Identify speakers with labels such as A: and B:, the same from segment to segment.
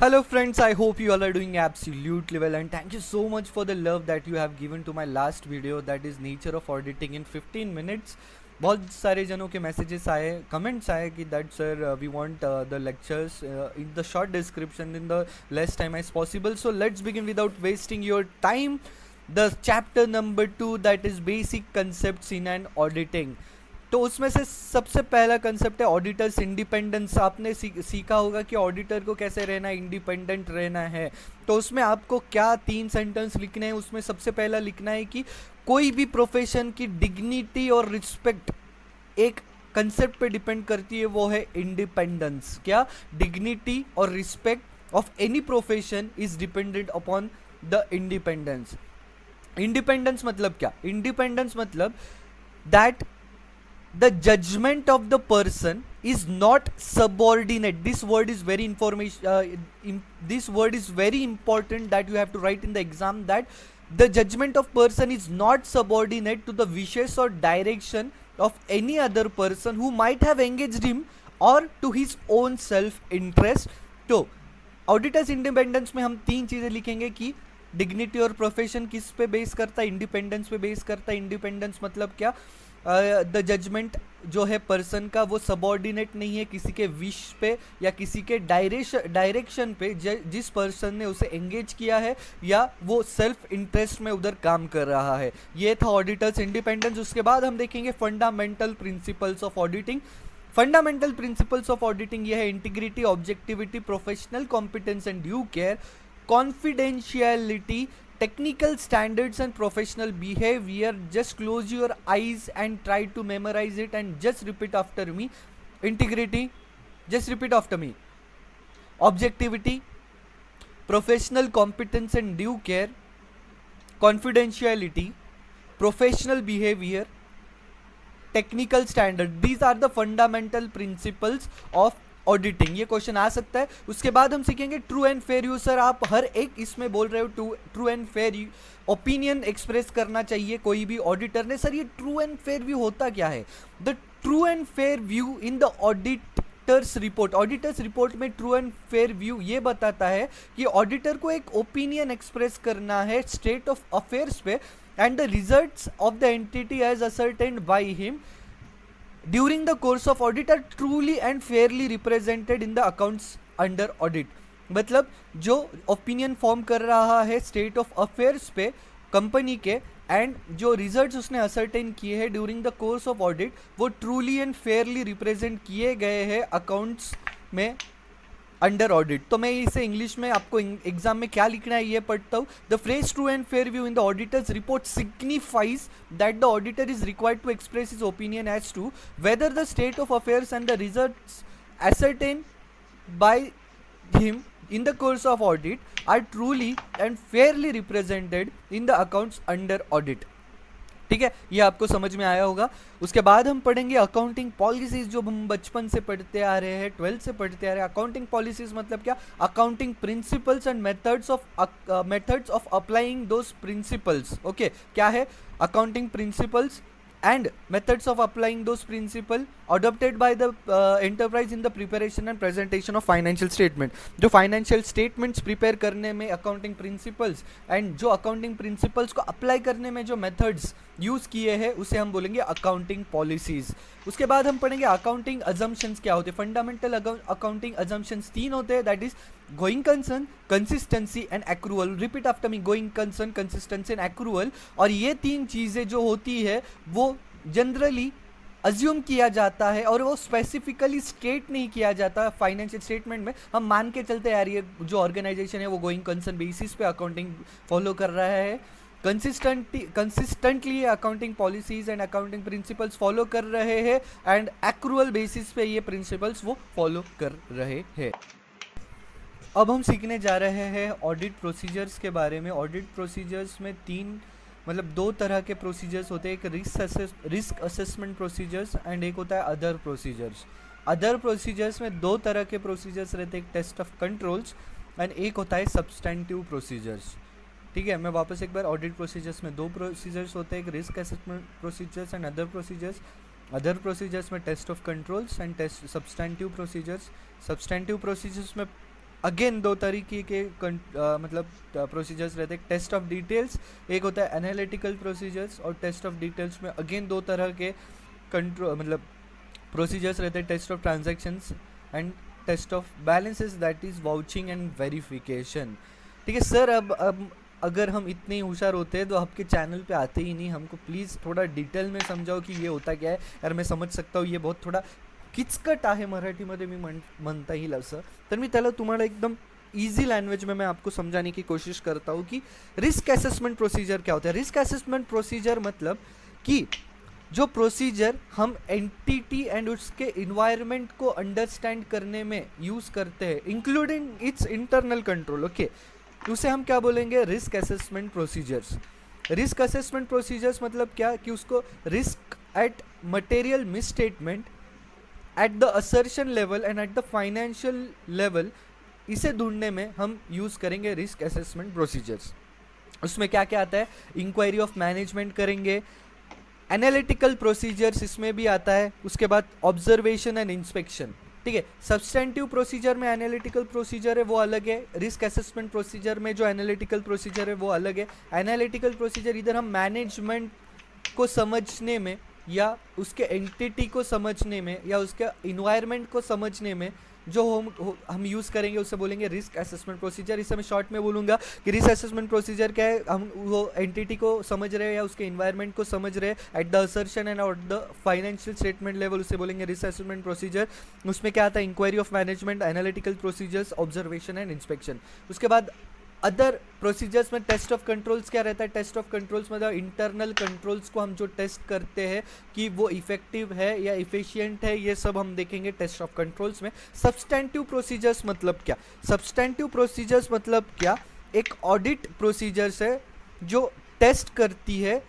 A: Hello friends, I hope you all are doing absolutely well and thank you so much for the love that you have given to my last video, that is nature of auditing in 15 minutes. बहुत सारे जनों के messages आए, comments आए कि that sir we want the lectures in the short description in the less time as possible. So let's begin without wasting your time. The chapter number 2 that is basic concepts in an auditing. तो उसमें से सबसे पहला concept है auditors independence. आपने सीखा होगा कि ऑडिटर को कैसे रहना है, इंडिपेंडेंट रहना है. तो उसमें आपको क्या 3 सेंटेंस लिखने हैं. उसमें सबसे पहला लिखना है कि कोई भी प्रोफेशन की डिग्निटी और रिस्पेक्ट एक कंसेप्ट पे डिपेंड करती है, वो है इंडिपेंडेंस. क्या? डिग्निटी और respect of any profession is dependent upon the independence. Independence मतलब क्या? इंडिपेंडेंस मतलब that the judgment of the person is not subordinate. This word is very this word is very important that you have to write in the exam, that the judgment of person is not subordinate to the wishes or direction of any other person who might have engaged him or to his own self interest. तो auditors independence में हम 3 चीज़ें लिखेंगे कि dignity और profession किस पे base करता है, इंडिपेंडेंस पे बेस करता है. इंडिपेंडेंस मतलब क्या? द जजमेंट जो है पर्सन का वो सबॉर्डिनेट नहीं है किसी के विश पे या किसी के डायरेक्शन पे जिस पर्सन ने उसे एंगेज किया है या वो सेल्फ इंटरेस्ट में उधर काम कर रहा है. ये था ऑडिटर्स इंडिपेंडेंस. उसके बाद हम देखेंगे fundamental principles of auditing. Fundamental principles of auditing ये है integrity, objectivity, professional competence and due care, confidentiality, technical standards and professional behavior. Just close your eyes and try to memorize it and just repeat after me. Integrity, just repeat after me. Objectivity, professional competence and due care, confidentiality, professional behavior, technical standard. These are the fundamental principles of auditing. ये question आ सकता है. उसके बाद हम सीखेंगे true and fair use. Sir आप हर एक इसमें बोल रहे हो true and fair opinion express करना चाहिए कोई भी ऑडिटर ने. सर ये ट्रू एंड फेयर व्यू होता क्या है? The true and fair view in the auditor's report. Auditors report में ट्रू एंड फेयर व्यू ये बताता है कि ऑडिटर को एक ओपिनियन एक्सप्रेस करना है स्टेट ऑफ अफेयर्स पे and the results of the entity as ascertained by him during the course of audit are truly and fairly represented in the accounts under audit. मतलब जो opinion form कर रहा है state of affairs पे company के and जो results उसने ascertain किए हैं during the course of audit वो ट्रूली एंड फेयरली रिप्रेजेंट किए गए हैं अकाउंट्स में अंडर ऑडिट. तो मैं इसे इंग्लिश में आपको एग्जाम में क्या लिखना है ये पढ़ता हूँ. The phrase true and fair view in the auditor's report signifies that the auditor is required to express his opinion as to whether the state of affairs and the results ascertained by him in the course of audit are truly and fairly represented in the accounts under audit. ठीक है, ये आपको समझ में आया होगा. उसके बाद हम पढ़ेंगे अकाउंटिंग पॉलिसीज, जो हम बचपन से पढ़ते आ रहे हैं, 12th से पढ़ते आ रहे हैं. अकाउंटिंग पॉलिसीज मतलब क्या? Accounting principles and methods of applying those principles. Okay, क्या है? Accounting principles and methods of applying those principles adopted by the enterprise in the preparation and presentation of financial statement. जो financial statements prepare करने में accounting principles and जो accounting principles को apply करने में जो methods यूज़ किए हैं उसे हम बोलेंगे accounting policies. उसके बाद हम पढ़ेंगे accounting assumptions क्या होते हैं. fundamental accounting assumptions 3 होते हैं, that is going concern, consistency and accrual. repeat after me, going concern, consistency and accrual. और ये 3 चीज़ें जो होती है वो जनरली अज्यूम किया जाता है और वो स्पेसिफिकली स्टेट नहीं किया जाता फाइनेंशियल स्टेटमेंट में. हम मान के चलते यार ये जो ऑर्गेनाइजेशन है वो गोइंग कंसर्न बेसिस पे अकाउंटिंग फॉलो कर रहा है, consistently accounting policies and accounting principles follow कर रहे हैं एंड एक्रूअल बेसिस पे ये प्रिंसिपल्स वो फॉलो कर रहे हैं. अब हम सीखने जा रहे हैं ऑडिट प्रोसीजर्स के बारे में. ऑडिट प्रोसीजर्स में 2 तरह के प्रोसीजर्स होते हैं. एक रिस्क असेसमेंट प्रोसीजर्स एंड एक होता है अदर प्रोसीजर्स. अदर प्रोसीजर्स में 2 तरह के प्रोसीजर्स रहते हैं, एक टेस्ट ऑफ कंट्रोल्स एंड एक होता है सब्सटेंटिव प्रोसीजर्स. ठीक है, मैं वापस एक बार, ऑडिट प्रोसीजर्स में 2 प्रोसीजर्स होते हैं, एक risk assessment procedures and other procedures. Other procedures में test of controls and substantive procedures. Substantive procedures में अगेन दो तरीके के मतलब प्रोसीजर्स रहते हैं, टेस्ट ऑफ डिटेल्स, एक होता है एनालिटिकल प्रोसीजर्स, और टेस्ट ऑफ डिटेल्स में अगेन दो तरह के कंट्रोल मतलब प्रोसीजर्स रहते हैं, test of transactions and test of balances, that is vouching and verification. ठीक है सर, अब अगर हम इतने होशियार होते हैं तो आपके चैनल पे आते ही नहीं, हमको प्लीज़ थोड़ा डिटेल में समझाओ कि ये होता क्या है। यार मैं समज सकता हूँ, ये बहुत थोड़ा किचकट आहे मराठीमध्ये मी म्हणता येईल असं, तर मी त्याला तुम्हाला एकदम ईजी लैंग्वेज में मैं आपको समझाने की कोशिश करता हूँ कि रिस्क असेसमेंट प्रोसीजर क्या होता है। रिस्क असेसमेंट प्रोसीजर मतलब कि जो प्रोसीजर हम एंटिटी एंड उसके इन्वायरमेंट को अंडरस्टैंड करने में यूज़ करते हैं, including it's internal control, okay, उसे हम क्या बोलेंगे, risk assessment procedures. Risk assessment procedures मतलब क्या कि उसको risk at material misstatement, eight the assertion level and at the financial level, इसे ढूंढने में हम यूज़ करेंगे रिस्क असेसमेंट प्रोसीजर्स। उसमें क्या क्या आता है, इंक्वायरी ऑफ मैनेजमेंट करेंगे, एनालिटिकल प्रोसीजर्स इसमें भी आता है, उसके बाद ऑब्जर्वेशन एंड इंस्पेक्शन। ठीक है, सब्सटेंटिव प्रोसीजर में एनालिटिकल प्रोसीजर है वो अलग है, रिस्क असेसमेंट प्रोसीजर में जो एनालिटिकल प्रोसीजर है वो अलग है। एनालिटिकल प्रोसीजर इधर हम मैनेजमेंट को समझने में या उसके एंटिटी को समझने में या उसके इन्वायरमेंट को समझने में जो हम यूज़ करेंगे उसे बोलेंगे रिस्क असेसमेंट प्रोसीजर। इसे मैं शॉर्ट में बोलूँगा कि रिस्क असेसमेंट प्रोसीजर क्या है, हम वो एंटिटी को समझ रहे हैं या उसके इन्वायरमेंट को समझ रहे हैं at the assertion and at the financial statement level, उसे बोलेंगे रिस्क असेसमेंट प्रोसीजर। उसमें क्या आता है, inquiry of management, analytical procedures, observation and inspection. उसके बाद अदर प्रोसीजर्स में टेस्ट ऑफ कंट्रोल्स क्या रहता है, टेस्ट ऑफ कंट्रोल्स मतलब इंटरनल कंट्रोल्स को हम जो टेस्ट करते हैं कि वो इफेक्टिव है या इफिशिएंट है, ये सब हम देखेंगे टेस्ट ऑफ कंट्रोल्स में। सब्सटेंटिव प्रोसीजर्स मतलब क्या, सब्सटेंटिव प्रोसीजर्स मतलब क्या, एक ऑडिट प्रोसीजर्स है जो टेस्ट करती है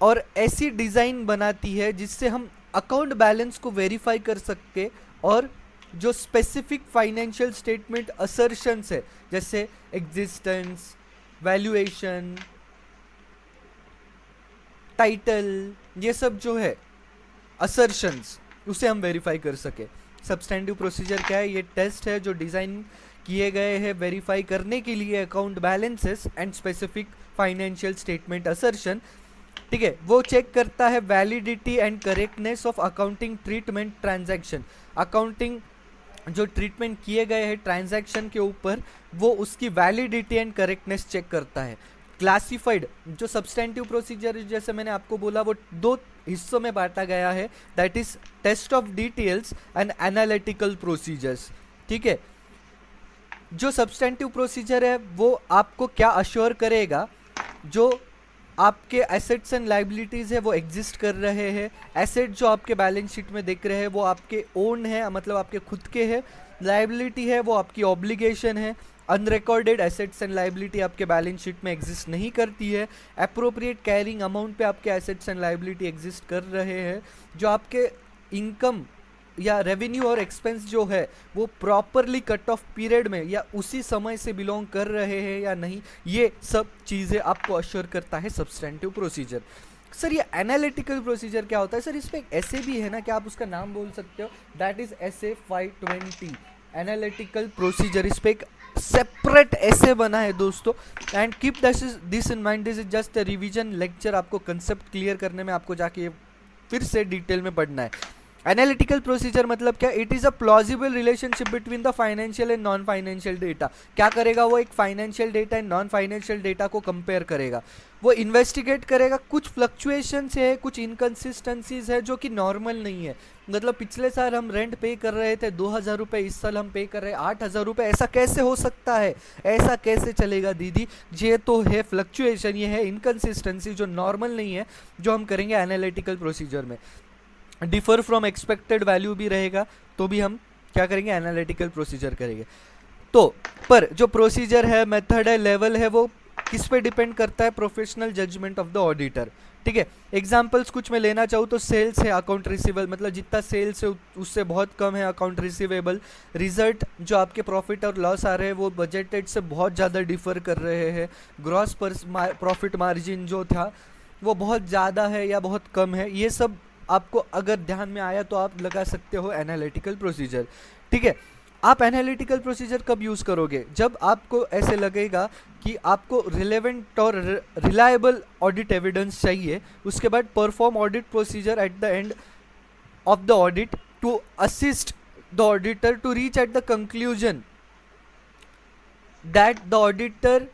A: और ऐसी डिज़ाइन बनाती है जिससे हम अकाउंट बैलेंस को वेरीफाई कर सकते और जो स्पेसिफिक फाइनेंशियल स्टेटमेंट असर्शंस है जैसे एग्जिस्टेंस, वैल्यूएशन, टाइटल, ये सब जो है असर्शंस, उसे हम वेरीफाई कर सके। सब्सटेंटिव प्रोसीजर क्या है, ये टेस्ट है जो डिज़ाइन किए गए हैं वेरीफाई करने के लिए account balances and specific financial statement assertion. ठीक है, वो चेक करता है validity and correctness of accounting treatment transaction. Accounting जो ट्रीटमेंट किए गए हैं ट्रांजैक्शन के ऊपर, वो उसकी वैलिडिटी एंड करेक्टनेस चेक करता है। क्लासिफाइड जो सब्सटेंटिव प्रोसीजर जैसे मैंने आपको बोला वो दो हिस्सों में बांटा गया है, that is test of details and analytical procedures. ठीक है, जो सब्सटेंटिव प्रोसीजर है वो आपको क्या अश्योर करेगा, जो आपके एसेट्स एंड लाइबिलिटीज़ है वो एग्जिस्ट कर रहे हैं। एसेट जो आपके बैलेंस शीट में दिख रहे हैं वो आपके ओन है, मतलब आपके खुद के हैं। लाइबिलिटी है वो आपकी ऑब्लिगेशन है। अनरिकॉर्डेड एसेट्स एंड लाइबिलिटी आपके बैलेंस शीट में एग्जिस्ट नहीं करती है। अप्रोप्रिएट कैरिंग अमाउंट पे आपके एसेट्स एंड लाइबिलिटी एग्जिस्ट कर रहे हैं। जो आपके इनकम या रेवेन्यू और एक्सपेंस जो है वो प्रॉपरली कट ऑफ पीरियड में या उसी समय से बिलोंग कर रहे हैं या नहीं, ये सब चीज़ें आपको अश्योर करता है सब्सटेंटिव प्रोसीजर। सर ये एनालिटिकल प्रोसीजर क्या होता है, सर इसमें एक ऐसे भी है ना, क्या आप उसका नाम बोल सकते हो, that is SA 520 analytical procedure. इस पर एक सेपरेट ऐसे बना है दोस्तों, and keep this in mind, this is just a revision lecture. आपको कंसेप्ट क्लियर करने में आपको जाके फिर से डिटेल में पढ़ना है। एनालिटिकल प्रोसीजर मतलब क्या, it is a plausible relationship between the financial and non financial data. क्या करेगा वो, एक financial data and non financial data को कंपेयर करेगा। वो इन्वेस्टिगेट करेगा कुछ फ्लक्चुएशंस है, कुछ इनकन्सिस्टेंसीज है जो कि नॉर्मल नहीं है। मतलब पिछले साल हम रेंट पे कर रहे थे 2000 रुपये, इस साल हम पे कर रहे हैं 8000 रुपये, ऐसा कैसे हो सकता है, ऐसा कैसे चलेगा दीदी, ये तो है फ्लक्चुएशन, ये है इनकन्सिस्टेंसी जो नॉर्मल नहीं है, जो हम करेंगे एनालिटिकल प्रोसीजर में। डिफर फ्रॉम एक्सपेक्टेड वैल्यू भी रहेगा तो भी हम क्या करेंगे, एनालिटिकल प्रोसीजर करेंगे। तो पर जो प्रोसीजर है, मेथड है, लेवल है, वो किस पे डिपेंड करता है, professional judgement of the auditor. ठीक है, एग्जांपल्स कुछ मैं लेना चाहूँ तो सेल्स है, अकाउंट रिसीवेबल, मतलब जितना सेल्स है उससे बहुत कम है अकाउंट रिसीवेबल। रिजल्ट जो आपके प्रॉफिट और लॉस आ रहे हैं वो बजटेड से बहुत ज़्यादा डिफर कर रहे हैं। ग्रॉस प्रॉफिट मार्जिन जो था वो बहुत ज़्यादा है या बहुत कम है, ये सब आपको अगर ध्यान में आया तो आप लगा सकते हो एनालिटिकल प्रोसीजर। ठीक है, आप एनालिटिकल प्रोसीजर कब यूज़ करोगे? जब आपको ऐसे लगेगा कि आपको रिलेवेंट और रिलायबल ऑडिट एविडेंस चाहिए, उसके बाद perform audit procedure at the end of the audit to assist the auditor to reach at the conclusion that the auditor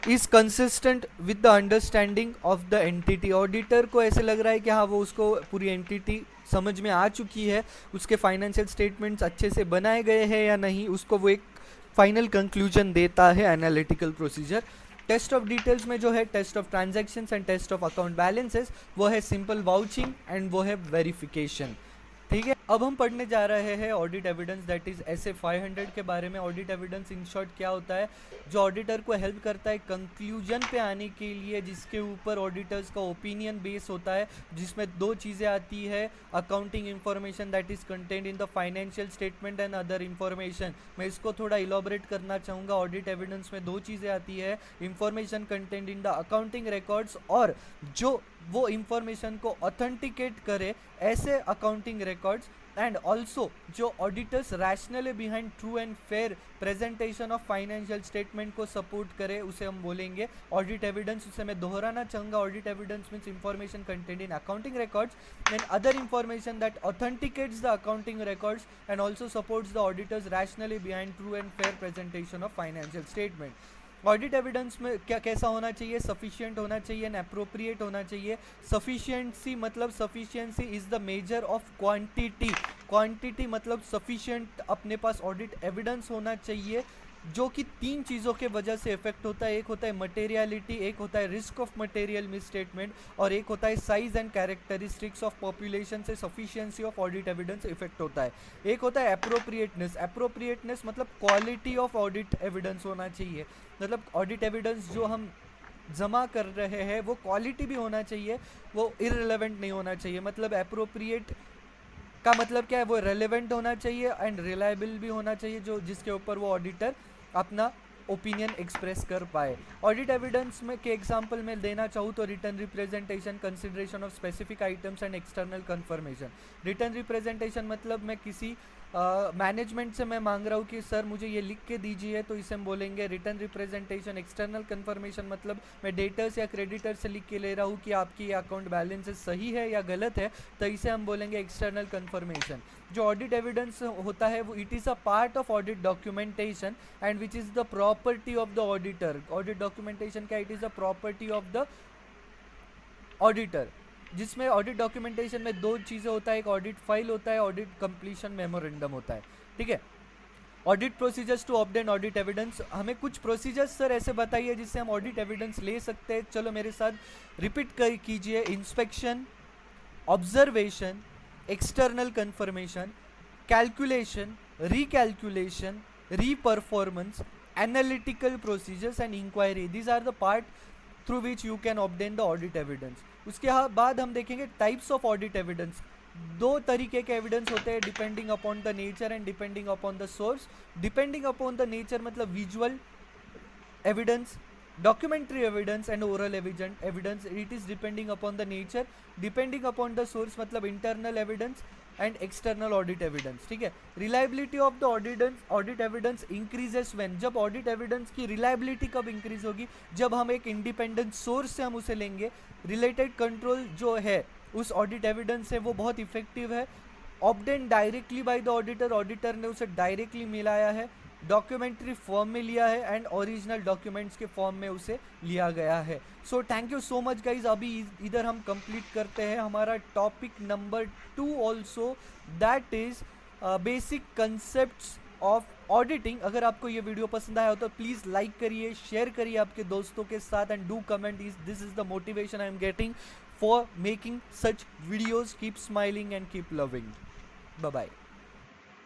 A: is consistent with the understanding of the entity. Auditor को ऐसे लग रहा है कि हाँ वो उसको पूरी एंटिटी समझ में आ चुकी है, उसके फाइनेंशियल स्टेटमेंट्स अच्छे से बनाए गए हैं या नहीं, उसको वो एक फाइनल कंक्लूजन देता है analytical procedure. Test of details में जो है test of transactions and test of account balances, वो है सिंपल वाउचिंग एंड वो है वेरिफिकेशन। ठीक है, अब हम पढ़ने जा रहे हैं ऑडिट एविडेंस दैट इज ऐसे 500 के बारे में। ऑडिट एविडेंस इन शॉर्ट क्या होता है? जो ऑडिटर को हेल्प करता है कंक्लूजन पे आने के लिए, जिसके ऊपर ऑडिटर्स का ओपिनियन बेस होता है, जिसमें दो चीज़ें आती है, accounting information that is content in the financial statement and other information. मैं इसको थोड़ा इलॉबरेट करना चाहूँगा। ऑडिट एविडेंस में दो चीज़ें आती है, information content in the accounting records और जो वो इंफॉर्मेशन को ऑथेंटिकेट करे ऐसे अकाउंटिंग रिकॉर्ड्स, एंड ऑल्सो जो auditors rationale behind true and fair presentation of financial statement को सपोर्ट करे, उसे हम बोलेंगे ऑडिट एविडेंस। उसे मैं दोहराना चाहूँगा, audit evidence means information content in accounting records and other information that authenticates the accounting records and also supports the auditor's rationale behind true and fair presentation of financial statement. Audit evidence में क्या कैसा होना चाहिए? Sufficient होना चाहिए and appropriate होना चाहिए। Sufficiency मतलब sufficiency is the measure of quantity. Quantity मतलब सफिशिएंट अपने पास ऑडिट एविडेंस होना चाहिए, जो कि तीन चीज़ों के वजह से इफेक्ट होता है। एक होता है मटेरियलिटी, एक होता है रिस्क ऑफ मटेरियल मिसस्टेटमेंट, और एक होता है size and characteristics of population से sufficiency of audit evidence effect होता है। एक होता है अप्रोप्रिएटनेस। अप्रोप्रिएटनेस मतलब क्वालिटी ऑफ ऑडिट एविडेंस होना चाहिए, मतलब ऑडिट एविडेंस जो हम जमा कर रहे हैं वो क्वालिटी भी होना चाहिए, वो इररिलेवेंट नहीं होना चाहिए। मतलब अप्रोप्रिएट का मतलब क्या है? वो रेलेवेंट होना चाहिए एंड रिलायबल भी होना चाहिए, जो जिसके ऊपर वो ऑडिटर अपना ओपिनियन एक्सप्रेस कर पाए। ऑडिट एविडेंस में के एग्जांपल में देना चाहूँ तो written representation, consideration of specific items and external confirmation. Written representation मतलब मैं किसी मैनेजमेंट से मैं मांग रहा हूँ कि सर मुझे ये लिख के दीजिए, तो इसे हम बोलेंगे रिटर्न रिप्रेजेंटेशन। एक्सटर्नल कंफर्मेशन मतलब मैं डेटर्स या क्रेडिटर से लिख के ले रहा हूँ कि आपकी ये अकाउंट बैलेंसेस सही है या गलत है, तो इसे हम बोलेंगे एक्सटर्नल कंफर्मेशन। जो ऑडिट एविडेंस होता है वो it is a part of audit documentation and which is the property of the auditor. Audit documentation क्या? It is the property of the auditor, जिसमें ऑडिट डॉक्यूमेंटेशन में दो चीज़ें होता है, एक ऑडिट फाइल होता है, ऑडिट कंप्लीशन मेमोरेंडम होता है। ठीक है, audit procedures to obtain audit evidence. हमें कुछ प्रोसीजर्स सर ऐसे बताइए जिससे हम ऑडिट एविडेंस ले सकते हैं। चलो मेरे साथ रिपीट कीजिए। Inspection, observation, external confirmation, calculation, recalculation, reperformance, analytical procedures and inquiry. These are the part through which you can obtain the audit evidence. उसके बाद हम देखेंगे टाइप्स ऑफ ऑडिट एविडेंस। दो तरीके के एविडेंस होते हैं, depending upon the nature and depending upon the source. Depending upon the nature मतलब visual evidence, documentary evidence and oral evidence. It is depending upon the nature. Depending upon the source मतलब internal evidence and external audit evidence. ठीक है, reliability of the audit evidence increases when, जब audit evidence की reliability कब increase होगी? जब हम एक independent source से हम उसे लेंगे। related control जो है उस audit evidence से वो बहुत effective है। obtained directly by the auditor ने उसे directly मिलाया है, डॉक्यूमेंट्री फॉर्म में लिया है एंड ओरिजिनल डॉक्यूमेंट्स के फॉर्म में उसे लिया गया है। So thank you so much guys. अभी इधर हम कंप्लीट करते हैं हमारा topic number 2 also, that is basic concepts of auditing. अगर आपको ये वीडियो पसंद आया हो तो प्लीज़ लाइक करिए, शेयर करिए आपके दोस्तों के साथ and do comment. This is the motivation I am getting for making such videos. Keep smiling and keep loving. Bye bye.